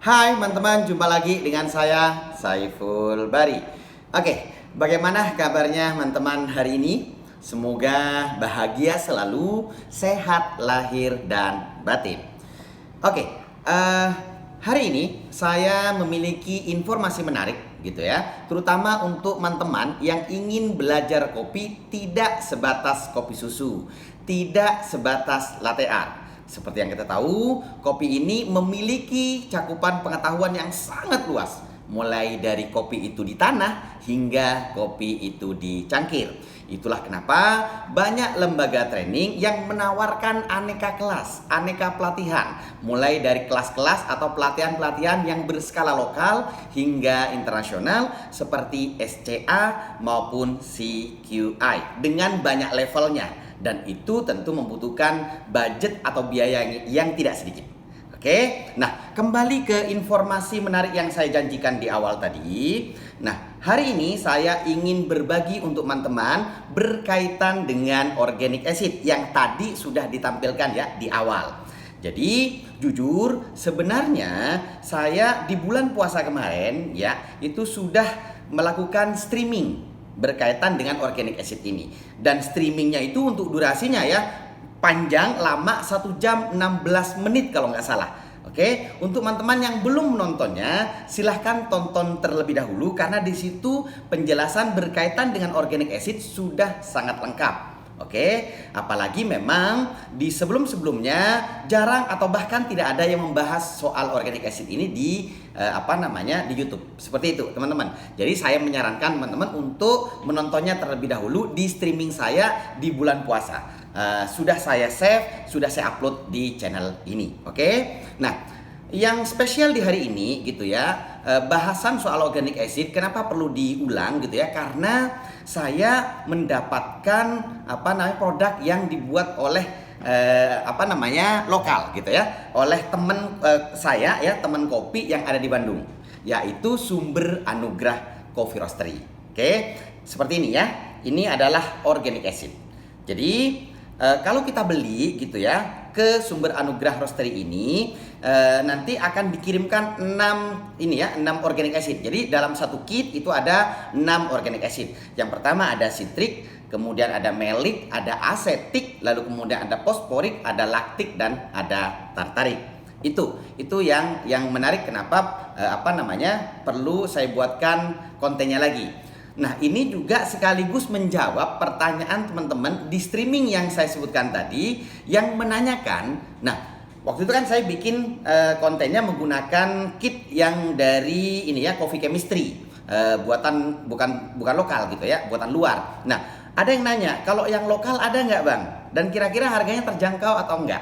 Hai teman-teman, jumpa lagi dengan saya Saiful Bari. Oke, bagaimana kabarnya teman-teman hari ini? Semoga bahagia selalu, sehat lahir dan batin. Oke, hari ini saya memiliki informasi menarik gitu ya, terutama untuk teman-teman yang ingin belajar kopi tidak sebatas kopi susu, tidak sebatas latte art. Seperti yang kita tahu, kopi ini memiliki cakupan pengetahuan yang sangat luas, mulai dari kopi itu di tanah hingga kopi itu di cangkir. Itulah kenapa banyak lembaga training yang menawarkan aneka kelas, aneka pelatihan, mulai dari kelas-kelas atau pelatihan-pelatihan yang berskala lokal hingga internasional seperti SCA maupun CQI dengan banyak levelnya. Dan itu tentu membutuhkan budget atau biaya yang tidak sedikit. Oke, nah kembali ke informasi menarik yang saya janjikan di awal tadi. Nah, hari ini saya ingin berbagi untuk teman-teman berkaitan dengan organic acid yang tadi sudah ditampilkan ya di awal. Jadi jujur sebenarnya saya di bulan puasa kemarin ya itu sudah melakukan streaming berkaitan dengan organic acid ini. Dan streamingnya itu untuk durasinya ya panjang, lama 1 jam 16 menit kalau nggak salah. Oke, untuk teman-teman yang belum menontonnya, silahkan tonton terlebih dahulu karena di situ penjelasan berkaitan dengan organic acid sudah sangat lengkap. Oke, apalagi memang di sebelum-sebelumnya jarang atau bahkan tidak ada yang membahas soal organic acid ini di di YouTube. Seperti itu, teman-teman. Jadi saya menyarankan teman-teman untuk menontonnya terlebih dahulu di streaming saya di bulan puasa. Sudah saya save, sudah saya upload di channel ini. Oke. Nah, yang spesial di hari ini gitu ya, bahasan soal organic acid kenapa perlu diulang gitu ya? Karena saya mendapatkan produk yang dibuat oleh lokal gitu ya, oleh teman saya ya, teman kopi yang ada di Bandung, yaitu Sumber Anugrah Coffee Roastery. Oke, seperti ini ya. Ini adalah organic acid. Jadi kalau kita beli gitu ya ke Sumber Anugrah Roastery ini, nanti akan dikirimkan 6 organic acid. Jadi dalam satu kit itu ada 6 organic acid. Yang pertama ada citric, kemudian ada malic, ada asetik, lalu kemudian ada fosforik, ada laktik dan ada tartarik. Itu yang menarik kenapa perlu saya buatkan kontennya lagi. Nah, ini juga sekaligus menjawab pertanyaan teman-teman di streaming yang saya sebutkan tadi yang menanyakan. Nah, waktu itu kan saya bikin kontennya menggunakan kit yang dari Coffee Chemistry, buatan bukan lokal gitu ya, buatan luar. Nah, ada yang nanya, kalau yang lokal ada nggak Bang? Dan kira-kira harganya terjangkau atau enggak?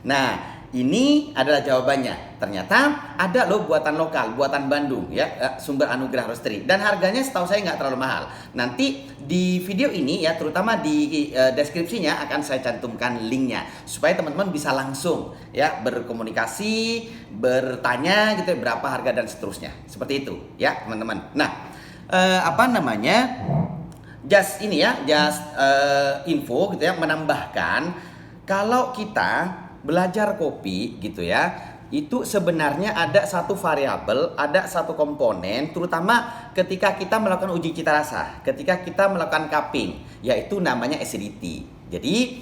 Nah, ini adalah jawabannya. Ternyata ada loh buatan lokal, buatan Bandung ya, Sumber Anugrah Roastery. Dan harganya setahu saya nggak terlalu mahal. Nanti di video ini ya, terutama di deskripsinya akan saya cantumkan linknya supaya teman-teman bisa langsung ya berkomunikasi, bertanya gitu ya, berapa harga dan seterusnya. Seperti itu ya teman-teman. Nah, just info gitu ya, menambahkan kalau kita belajar kopi gitu ya, itu sebenarnya ada satu variabel, ada satu komponen, terutama ketika kita melakukan uji cita rasa, ketika kita melakukan cupping, yaitu namanya acidity. Jadi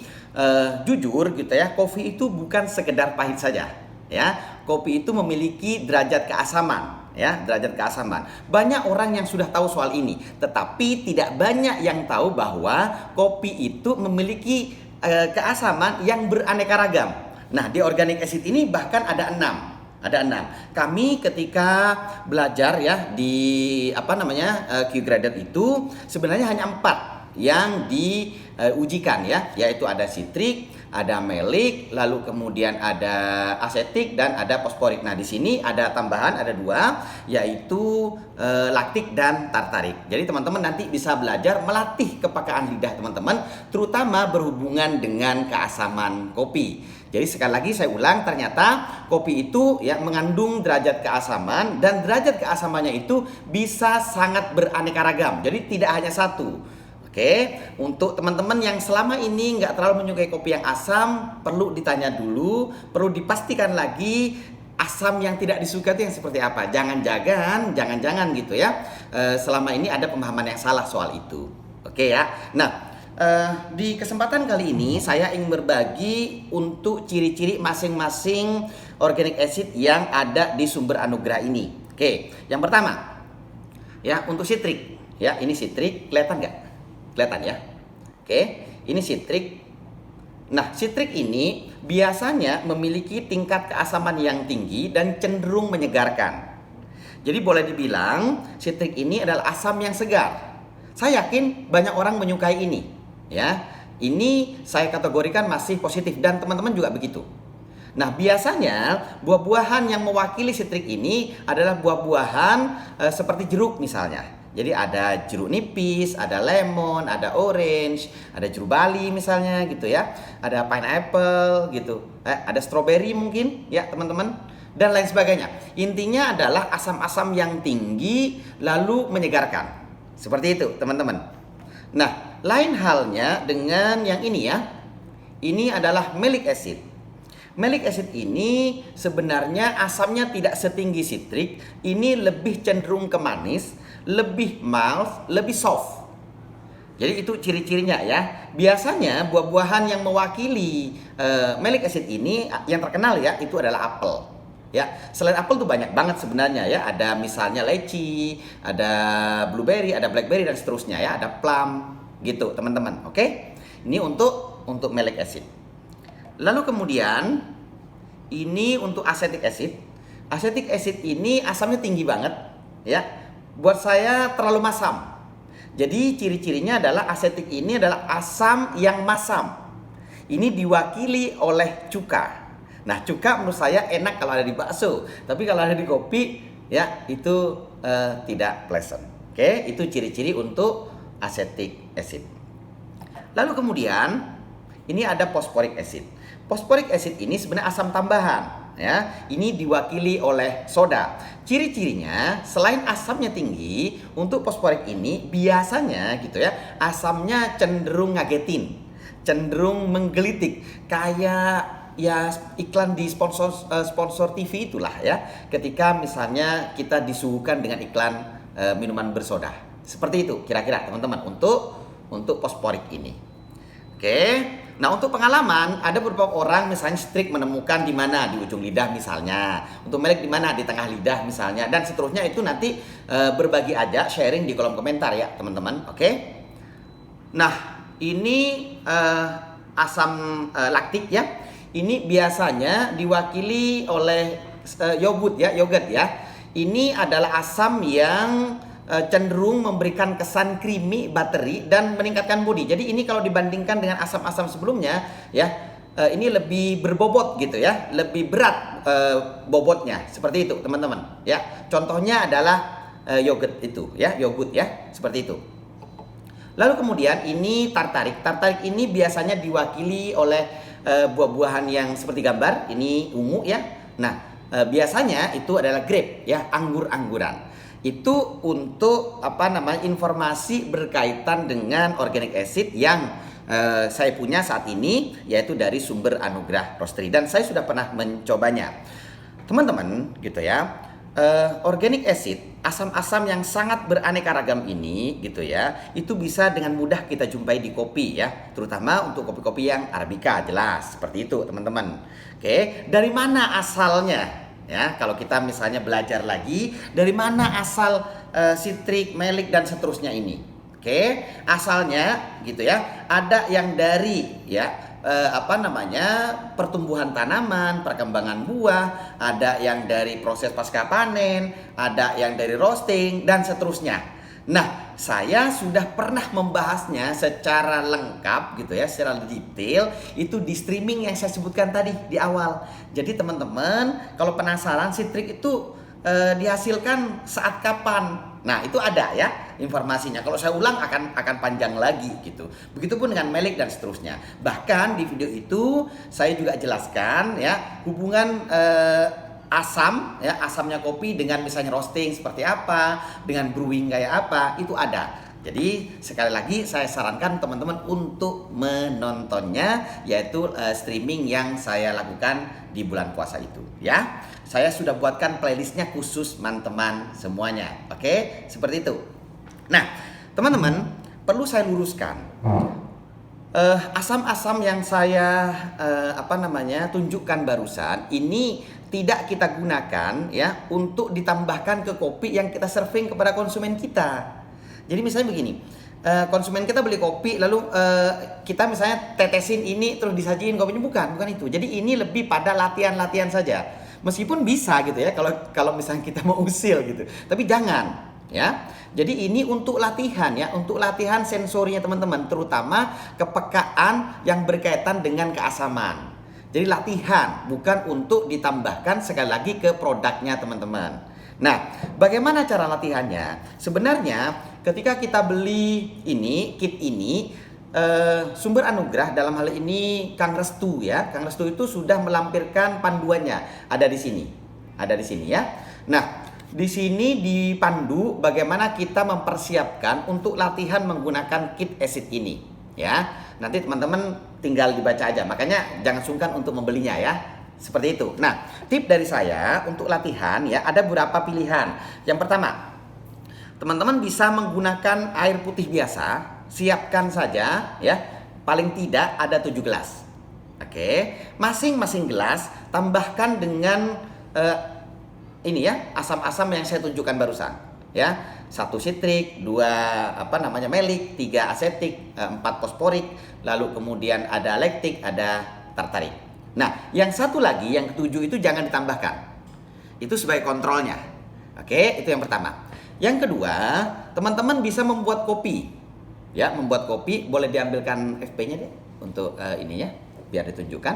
jujur gitu ya, kopi itu bukan sekedar pahit saja ya. Kopi itu memiliki derajat keasaman ya, derajat keasaman. Banyak orang yang sudah tahu soal ini, tetapi tidak banyak yang tahu bahwa kopi itu memiliki keasaman yang beraneka ragam. Nah, di organic acid ini bahkan ada 6. Ada 6. Kami ketika belajar ya di Q Graded itu sebenarnya hanya 4 yang diujikan ya, yaitu ada citric, ada malic, lalu kemudian ada asetik dan ada fosforik. Nah, di sini ada tambahan, ada 2, yaitu laktik dan tartarik. Jadi teman-teman nanti bisa belajar melatih kepekaan lidah teman-teman, terutama berhubungan dengan keasaman kopi. Jadi sekali lagi saya ulang, ternyata kopi itu ya mengandung derajat keasaman, dan derajat keasamannya itu bisa sangat beraneka ragam. Jadi tidak hanya satu. Oke, untuk teman-teman yang selama ini nggak terlalu menyukai kopi yang asam, perlu ditanya dulu, perlu dipastikan lagi asam yang tidak disuka itu yang seperti apa? Jangan-jangan gitu ya. Selama ini ada pemahaman yang salah soal itu. Oke ya. Nah, di kesempatan kali ini saya ingin berbagi untuk ciri-ciri masing-masing organic acid yang ada di sumber anugerah ini. Oke, yang pertama ya untuk citrik. Ya, ini citrik, kelihatan nggak? Kelihatan ya. Oke, ini citrik. Nah, citrik ini biasanya memiliki tingkat keasaman yang tinggi dan cenderung menyegarkan. Jadi boleh dibilang citrik ini adalah asam yang segar. Saya yakin banyak orang menyukai ini, ya. Ini saya kategorikan masih positif dan teman-teman juga begitu. Nah, biasanya buah-buahan yang mewakili citrik ini adalah buah-buahan seperti jeruk misalnya. Jadi ada jeruk nipis, ada lemon, ada orange, ada jeruk bali misalnya gitu ya. Ada pineapple gitu. Ada strawberry mungkin ya teman-teman. Dan lain sebagainya. Intinya adalah asam-asam yang tinggi lalu menyegarkan. Seperti itu teman-teman. Nah, lain halnya dengan yang ini ya. Ini adalah malic acid. Malic acid ini sebenarnya asamnya tidak setinggi citrik. Ini lebih cenderung ke manis, lebih mild, lebih soft. Jadi itu ciri-cirinya ya. Biasanya buah-buahan yang mewakili malic acid ini yang terkenal ya itu adalah apel. Ya, selain apel tuh banyak banget sebenarnya ya. Ada misalnya leci, ada blueberry, ada blackberry dan seterusnya ya. Ada plum gitu teman-teman. Oke? Ini untuk malic acid. Lalu kemudian ini untuk acetic acid. Acetic acid ini asamnya tinggi banget ya. Buat saya terlalu masam. Jadi ciri-cirinya adalah acetic ini adalah asam yang masam. Ini diwakili oleh cuka. Nah, cuka menurut saya enak kalau ada di bakso, tapi kalau ada di kopi ya itu tidak pleasant. Oke, itu ciri-ciri untuk acetic acid. Lalu kemudian ini ada phosphoric acid. Phosphoric acid ini sebenarnya asam tambahan ya. Ini diwakili oleh soda. Ciri-cirinya selain asamnya tinggi, untuk phosphoric ini biasanya gitu ya, asamnya cenderung ngagetin, cenderung menggelitik kayak ya iklan di sponsor TV itulah ya. Ketika misalnya kita disuguhkan dengan iklan minuman bersoda. Seperti itu kira-kira teman-teman untuk phosphoric ini. Oke. Nah, untuk pengalaman ada beberapa orang misalnya strict menemukan di mana di ujung lidah misalnya. Untuk malic di mana di tengah lidah misalnya dan seterusnya itu nanti berbagi aja sharing di kolom komentar ya, teman-teman. Oke. Nah, ini asam laktik ya. Ini biasanya diwakili oleh yogurt ya. Ini adalah asam yang cenderung memberikan kesan creamy, buttery dan meningkatkan body. Jadi ini kalau dibandingkan dengan asam-asam sebelumnya ya, ini lebih berbobot gitu ya, lebih berat bobotnya. Seperti itu, teman-teman. Ya. Contohnya adalah yogurt itu ya, yogurt ya, seperti itu. Lalu kemudian ini tartarik. Tartarik ini biasanya diwakili oleh buah-buahan yang seperti gambar, ini ungu ya. Nah, biasanya itu adalah grape ya, anggur-angguran. Itu untuk informasi berkaitan dengan organic acid yang saya punya saat ini, yaitu dari sumber anugerah roastery dan saya sudah pernah mencobanya. Teman-teman gitu ya. Organic acid, asam-asam yang sangat beraneka ragam ini gitu ya, itu bisa dengan mudah kita jumpai di kopi ya, terutama untuk kopi-kopi yang Arabica, jelas seperti itu teman-teman. Oke, dari mana asalnya ya? Kalau kita misalnya belajar lagi, dari mana asal citrik, malic dan seterusnya ini? Oke, asalnya gitu ya, ada yang dari ya pertumbuhan tanaman, perkembangan buah, ada yang dari proses pasca panen, ada yang dari roasting dan seterusnya. Nah, saya sudah pernah membahasnya secara lengkap gitu ya, secara detail itu di streaming yang saya sebutkan tadi di awal. Jadi teman-teman, kalau penasaran citrik itu dihasilkan saat kapan? Nah, itu ada ya informasinya. Kalau saya ulang akan panjang lagi gitu. Begitupun dengan malic dan seterusnya. Bahkan di video itu saya juga jelaskan ya hubungan asam ya, asamnya kopi dengan misalnya roasting seperti apa, dengan brewing kayak apa, itu ada. Jadi sekali lagi saya sarankan teman-teman untuk menontonnya, yaitu streaming yang saya lakukan di bulan puasa itu ya. Saya sudah buatkan playlistnya khusus teman-teman semuanya. Oke, seperti itu. Nah, teman-teman perlu saya luruskan. Asam-asam yang saya tunjukkan barusan ini tidak kita gunakan ya untuk ditambahkan ke kopi yang kita serving kepada konsumen kita. Jadi misalnya begini, konsumen kita beli kopi lalu kita misalnya tetesin ini terus disajiin kopinya, bukan itu. Jadi ini lebih pada latihan-latihan saja. Meskipun bisa gitu ya kalau misalnya kita mau usil gitu. Tapi jangan ya. Jadi ini untuk latihan ya, untuk latihan sensorinya teman-teman, terutama kepekaan yang berkaitan dengan keasaman. Jadi latihan, bukan untuk ditambahkan sekali lagi ke produknya teman-teman. Nah, bagaimana cara latihannya? Sebenarnya ketika kita beli ini, kit ini, Sumber Anugerah dalam hal ini Kang Restu ya. Kang Restu itu sudah melampirkan panduannya, ada di sini. Ada di sini ya. Nah, di sini dipandu bagaimana kita mempersiapkan untuk latihan menggunakan kit acid ini ya. Nanti teman-teman tinggal dibaca aja. Makanya jangan sungkan untuk membelinya ya. Seperti itu. Nah, tip dari saya untuk latihan ya, ada beberapa pilihan. Yang pertama, teman-teman bisa menggunakan air putih biasa, siapkan saja ya. Paling tidak ada 7 gelas. Oke, masing-masing gelas tambahkan dengan ini ya, asam-asam yang saya tunjukkan barusan ya. 1 sitrik, 2 melik, 3 asetik, 4 fosforik, lalu kemudian ada lektik, ada tartarik. Nah, yang satu lagi, yang ketujuh itu jangan ditambahkan. Itu sebagai kontrolnya. Oke, itu yang pertama. Yang kedua, teman-teman bisa membuat kopi. Ya, membuat kopi, boleh diambilkan FP-nya deh untuk ininya, biar ditunjukkan.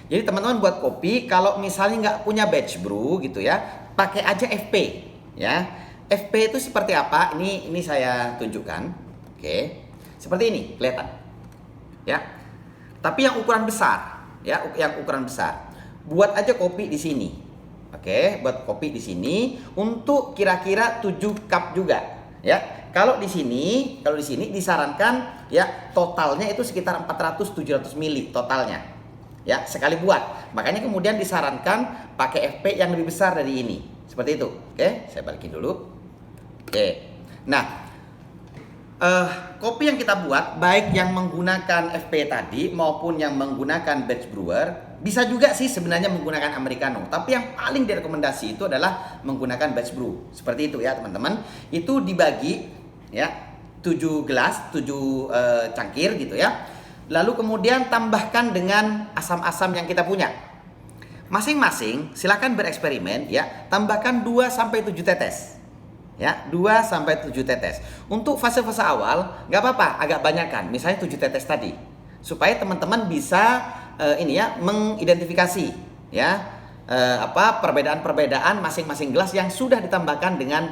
Jadi teman-teman buat kopi, kalau misalnya nggak punya batch brew gitu ya, pakai aja FP. Ya, FP itu seperti apa? Ini saya tunjukkan. Oke, seperti ini, kelihatan. Ya, tapi yang ukuran besar. Ya, yang ukuran besar. Buat aja kopi di sini. Oke, buat kopi di sini untuk kira-kira 7 cup juga, ya. Kalau di sini disarankan ya totalnya itu sekitar 400-700 ml totalnya. Ya, sekali buat. Makanya kemudian disarankan pakai FP yang lebih besar dari ini. Seperti itu. Oke, saya balikin dulu. Oke. Nah, kopi yang kita buat, baik yang menggunakan FP tadi maupun yang menggunakan batch brewer, bisa juga sih sebenarnya menggunakan americano. Tapi yang paling direkomendasi itu adalah menggunakan batch brew. Seperti itu ya teman-teman. Itu dibagi ya 7 gelas, 7 cangkir gitu ya. Lalu kemudian tambahkan dengan asam-asam yang kita punya. Masing-masing silakan bereksperimen ya. Tambahkan 2-7 tetes. Ya, 2-7 tetes. Untuk fase-fase awal nggak apa-apa, agak banyakkan. Misalnya 7 tetes tadi. Supaya teman-teman bisa mengidentifikasi ya perbedaan-perbedaan masing-masing gelas yang sudah ditambahkan dengan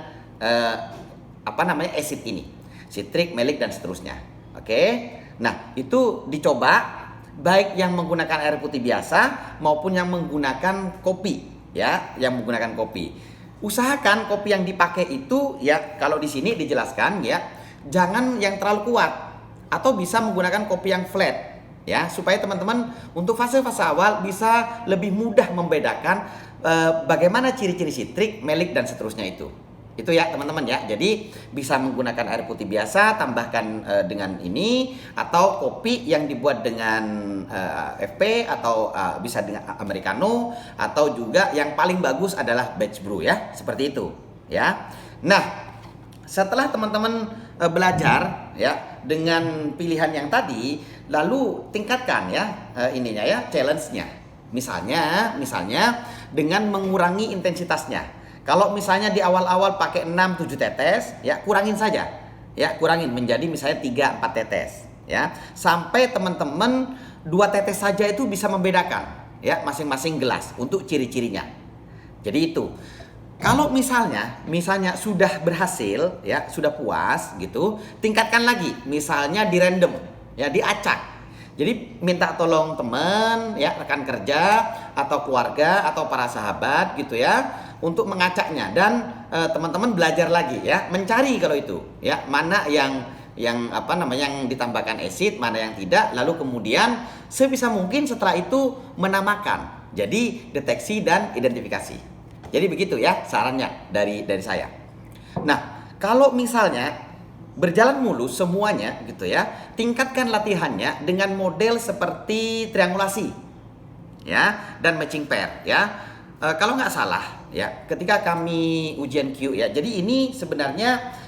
acid ini. Sitrik, melik dan seterusnya. Oke. Nah, itu dicoba baik yang menggunakan air putih biasa maupun yang menggunakan kopi ya, yang menggunakan kopi. Usahakan kopi yang dipakai itu ya, kalau di sini dijelaskan ya, jangan yang terlalu kuat atau bisa menggunakan kopi yang flat ya, supaya teman-teman untuk fase-fase awal bisa lebih mudah membedakan bagaimana ciri-ciri sitrik, melik dan seterusnya itu. Itu ya teman-teman ya. Jadi bisa menggunakan air putih biasa, tambahkan dengan ini, atau kopi yang dibuat dengan FP atau bisa dengan americano, atau juga yang paling bagus adalah batch brew ya, seperti itu ya. Nah, setelah teman-teman belajar ya dengan pilihan yang tadi, lalu tingkatkan ya ininya ya, challenge-nya. Misalnya dengan mengurangi intensitasnya. Kalau misalnya di awal-awal pakai 6-7 tetes, ya kurangin saja. Ya, kurangin menjadi misalnya 3-4 tetes, ya. Sampai teman-teman 2 tetes saja itu bisa membedakan ya masing-masing gelas untuk ciri-cirinya. Jadi itu. Kalau misalnya sudah berhasil, ya, sudah puas gitu, tingkatkan lagi. Misalnya di random, ya, diacak. Jadi minta tolong teman, ya, rekan kerja atau keluarga atau para sahabat gitu ya, untuk mengacaknya, dan teman-teman belajar lagi ya, mencari kalau itu ya mana yang yang ditambahkan acid, mana yang tidak, lalu kemudian sebisa mungkin setelah itu menamakan. Jadi deteksi dan identifikasi. Jadi begitu ya sarannya dari saya. Nah, kalau misalnya berjalan mulus semuanya gitu ya, tingkatkan latihannya dengan model seperti triangulasi ya dan matching pair ya. Kalau nggak salah ya, ketika kami ujian Q ya, jadi ini sebenarnya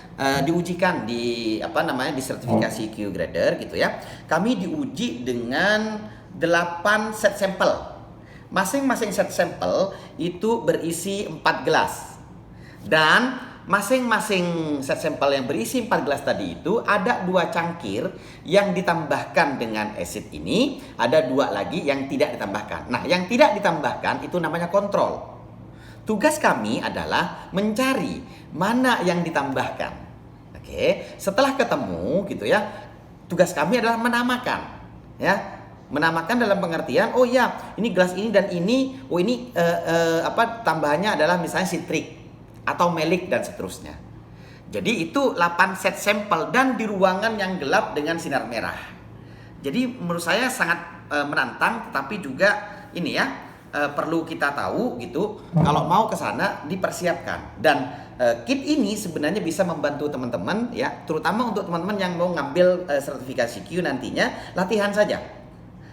diujikan di di sertifikasi Q grader gitu ya. Kami diuji dengan 8 set sampel. Masing-masing set sampel itu berisi 4 gelas. Dan masing-masing set sampel yang berisi 4 gelas tadi itu ada 2 cangkir yang ditambahkan dengan acid ini, ada 2 lagi yang tidak ditambahkan. Nah, yang tidak ditambahkan itu namanya kontrol. Tugas kami adalah mencari mana yang ditambahkan. Oke, setelah ketemu gitu ya, tugas kami adalah menamakan ya. Menamakan dalam pengertian, oh ya, ini gelas ini dan ini, oh ini tambahannya adalah misalnya citrik atau melic dan seterusnya. Jadi itu 8 set sampel dan di ruangan yang gelap dengan sinar merah. Jadi menurut saya sangat menantang, tetapi juga ini ya perlu kita tahu gitu. Kalau mau ke sana dipersiapkan, dan kit ini sebenarnya bisa membantu teman-teman ya, terutama untuk teman-teman yang mau ngambil sertifikasi Q nantinya, latihan saja.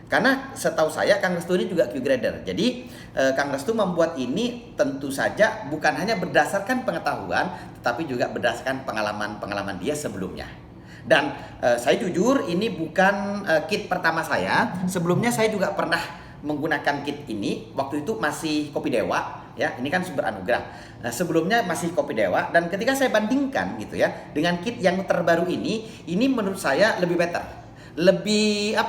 Karena setahu saya Kang Restu ini juga Q grader. Jadi Kang Restu membuat ini tentu saja bukan hanya berdasarkan pengetahuan, tetapi juga berdasarkan pengalaman dia sebelumnya. Dan saya jujur ini bukan kit pertama saya. Sebelumnya saya juga pernah menggunakan kit ini. Waktu itu masih Kopi Dewa ya. Ini kan sumber anugerah. Sebelumnya masih Kopi Dewa, dan ketika saya bandingkan gitu ya dengan kit yang terbaru ini menurut saya lebih better. Lebih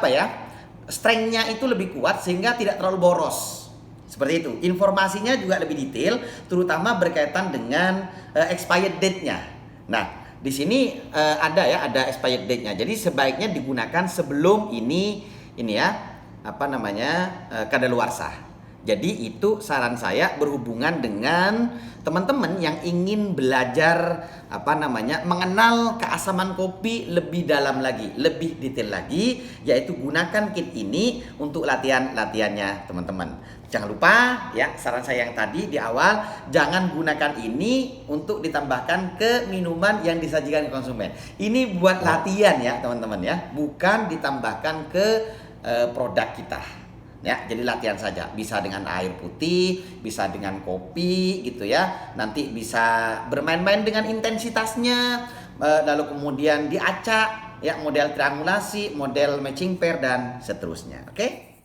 strength-nya itu lebih kuat sehingga tidak terlalu boros. Seperti itu. Informasinya juga lebih detail, terutama berkaitan dengan expired date-nya. Nah, di sini ada expired date-nya. Jadi sebaiknya digunakan sebelum ini kadaluarsa. Jadi itu saran saya berhubungan dengan teman-teman yang ingin belajar mengenal keasaman kopi lebih dalam lagi, lebih detail lagi, yaitu gunakan kit ini untuk latihannya teman-teman. Jangan lupa ya, saran saya yang tadi di awal, jangan gunakan ini untuk ditambahkan ke minuman yang disajikan ke konsumen. Ini buat latihan ya teman-teman ya, bukan ditambahkan ke produk kita. Ya, jadi latihan saja. Bisa dengan air putih, bisa dengan kopi gitu ya. Nanti bisa bermain-main dengan intensitasnya, lalu kemudian diacak ya, model triangulasi, model matching pair dan seterusnya. Oke?